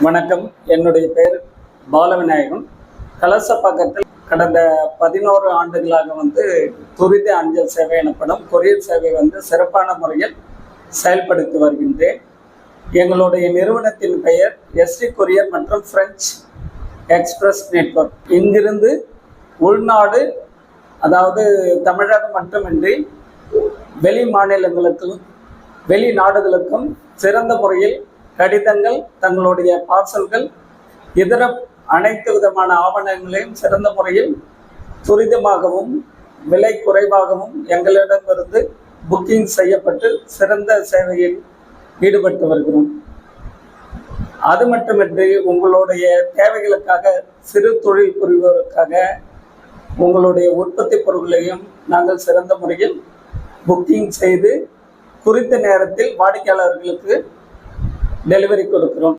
வணக்கம். என்னுடைய பெயர் பாலவிநாயகம். கலசப்பாக்கத்தில் கடந்த 11 ஆண்டுகளாக துரித அஞ்சல் சேவை எனப்படும் கொரியர் சேவை சிறப்பான முறையில் செயல்படுத்தி வருகின்றேன். எங்களுடைய நிறுவனத்தின் பெயர் எஸ்டி கொரியர் மற்றும் பிரெஞ்சு எக்ஸ்பிரஸ் நெட்வொர்க். இங்கிருந்து உள்நாடு, அதாவது தமிழகம் மட்டுமின்றி வெளி மாநிலங்களுக்கும் வெளிநாடுகளுக்கும் சிறந்த முறையில் கடிதங்கள், தங்களுடைய பார்சல்கள், இதர அனைத்து விதமான ஆவணங்களையும் சிறந்த முறையில் துரிதமாகவும் விலை குறைவாகவும் எங்களிடமிருந்து புக்கிங் செய்யப்பட்டு சிறந்த சேவையில் ஈடுபட்டு வருகிறோம். அது மட்டுமின்றி உங்களுடைய தேவைகளுக்காக, சிறு தொழில் புரிவோருக்காக உங்களுடைய உற்பத்தி பொருட்களையும் நாங்கள் சிறந்த முறையில் புக்கிங் செய்து குறித்த நேரத்தில் வாடிக்கையாளர்களுக்கு டெலிவரி கொடுக்கிறோம்.